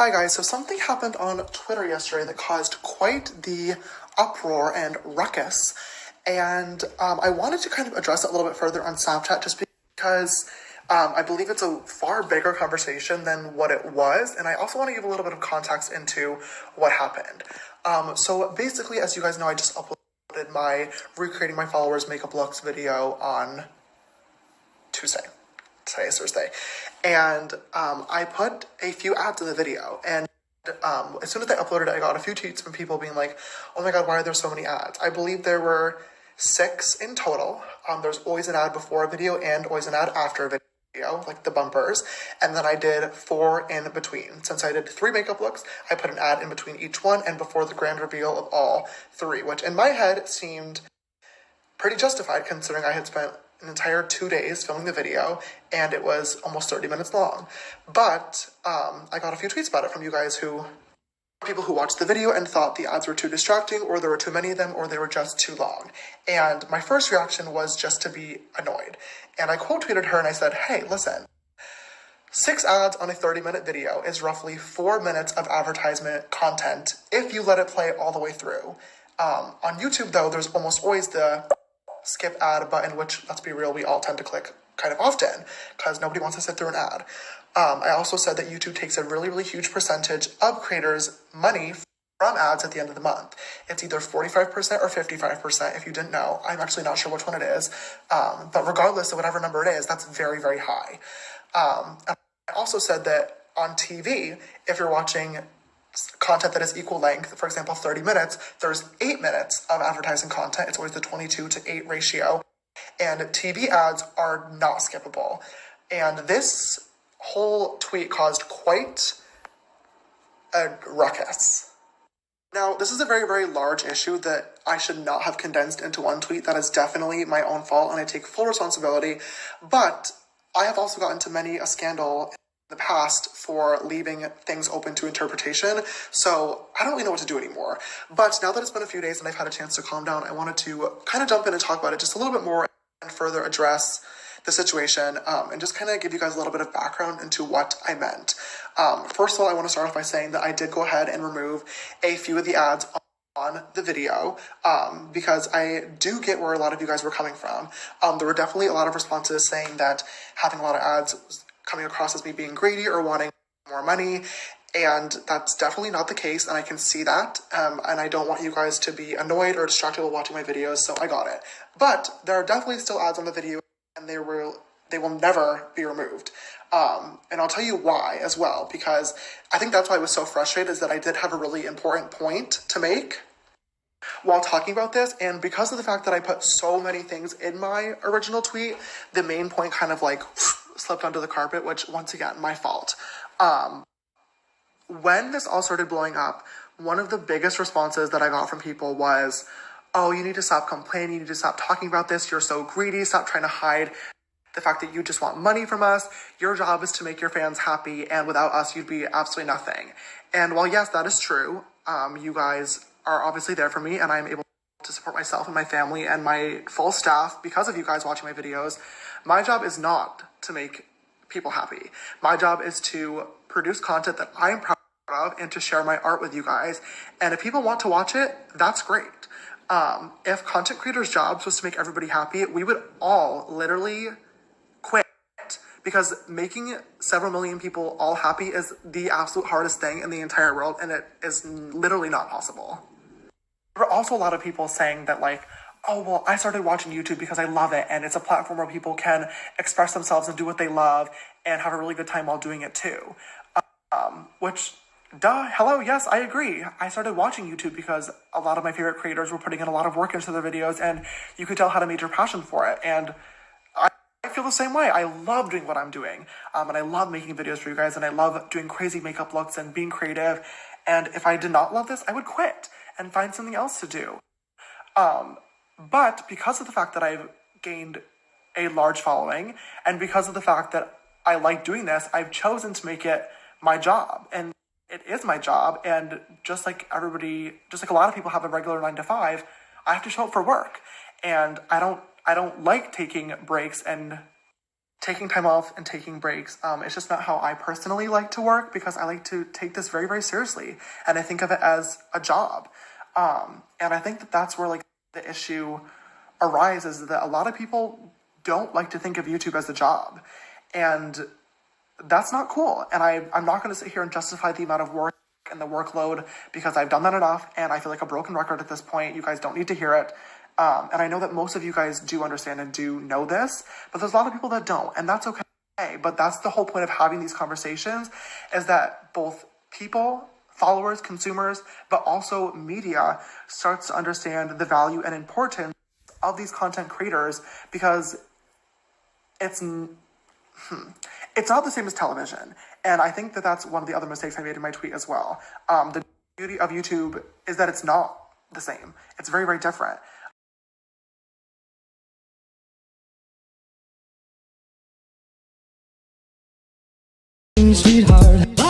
Hi guys, so something happened on Twitter yesterday that caused quite the uproar and ruckus, and I wanted to kind of address it a little bit further on Snapchat just because I believe it's a far bigger conversation than what it was, and I also want to give a little bit of context into what happened. So basically, as you guys know, I just uploaded my recreating my followers' makeup looks video on Tuesday. Today is Thursday. And I put a few ads in the video. And as soon as I uploaded it, I got a few tweets from people being like, oh my god, why are there so many ads? I believe there were 6 in total. There's always an ad before a video and always an ad after a video, like the bumpers. And then I did 4 in between. Since I did 3 makeup looks, I put an ad in between each one and before the grand reveal of all 3, which in my head seemed pretty justified considering I had spent an entire 2 days filming the video and it was almost 30 minutes long. But I got a few tweets about it from you guys people who watched the video and thought the ads were too distracting, or there were too many of them, or they were just too long. And my first reaction was just to be annoyed. And I quote tweeted her and I said, hey, listen, 6 ads on a 30-minute video is roughly 4 minutes of advertisement content if you let it play all the way through. On YouTube though, there's almost always the skip ad button, which, let's be real, we all tend to click kind of often because nobody wants to sit through an ad. I also said that YouTube takes a really, really huge percentage of creators' money from ads at the end of the month. It's either 45% or 55%, if you didn't know. I'm actually not sure which one it is. But regardless of whatever number it is, that's very, very high. And I also said that on TV, if you're watching content that is equal length, for example, 30 minutes, there's 8 minutes of advertising content. It's always the 22-to-8 ratio. And TV ads are not skippable. And this whole tweet caused quite a ruckus. Now, this is a very, very large issue that I should not have condensed into one tweet. That is definitely my own fault, and I take full responsibility. But I have also gotten into many a scandal the past for leaving things open to interpretation, so I don't really know what to do anymore. But now that it's been a few days and I've had a chance to calm down, I wanted to kind of jump in and talk about it just a little bit more and further address the situation and just kind of give you guys a little bit of background into what I meant. First of all, I want to start off by saying that I did go ahead and remove a few of the ads on the video because I do get where a lot of you guys were coming from. There were definitely a lot of responses saying that having a lot of ads was coming across as me being greedy or wanting more money, and that's definitely not the case, and I can see that, and I don't want you guys to be annoyed or distracted while watching my videos, so I got it. But there are definitely still ads on the video, and they will never be removed. And I'll tell you why as well, because I think that's why I was so frustrated, is that I did have a really important point to make while talking about this, and because of the fact that I put so many things in my original tweet, the main point kind of like slipped under the carpet, which, once again, my fault. When this all started blowing up, one of the biggest responses that I got from people was, oh, you need to stop complaining, you need to stop talking about this, you're so greedy, stop trying to hide the fact that you just want money from us, your job is to make your fans happy, and without us, you'd be absolutely nothing. And while yes, that is true, you guys are obviously there for me, and I'm able to support myself and my family and my full staff because of you guys watching my videos. My job is not to make people happy. My job is to produce content that I'm proud of and to share my art with you guys. And if people want to watch it, that's great. If content creators' jobs was to make everybody happy, we would all literally quit, because making several million people all happy is the absolute hardest thing in the entire world, and it is literally not possible. There were also a lot of people saying that, like, oh, well, I started watching YouTube because I love it, and it's a platform where people can express themselves and do what they love and have a really good time while doing it too. Which, duh, hello, yes, I agree. I started watching YouTube because a lot of my favorite creators were putting in a lot of work into their videos, and you could tell had a major passion for it, and I feel the same way. I love doing what I'm doing, and I love making videos for you guys, and I love doing crazy makeup looks and being creative, and if I did not love this, I would quit and find something else to do. But because of the fact that I've gained a large following, and because of the fact that I like doing this, I've chosen to make it my job. And it is my job, and just like a lot of people have a regular 9-to-5, I have to show up for work. And I don't like taking breaks and taking time off and taking breaks. It's just not how I personally like to work, because I like to take this very, very seriously, and I think of it as a job. And I think that that's where like the issue arises, is that a lot of people don't like to think of YouTube as a job, and that's not cool. And I'm not going to sit here and justify the amount of work and the workload, because I've done that enough, and I feel like a broken record at this point. You guys don't need to hear it. And I know that most of you guys do understand and do know this, but there's a lot of people that don't, and that's okay. But that's the whole point of having these conversations, is that both people, followers, consumers, but also media starts to understand the value and importance of these content creators, because it's not the same as television. And I think that that's one of the other mistakes I made in my tweet as well. The beauty of YouTube is that it's not the same. It's very, very different. Sweetheart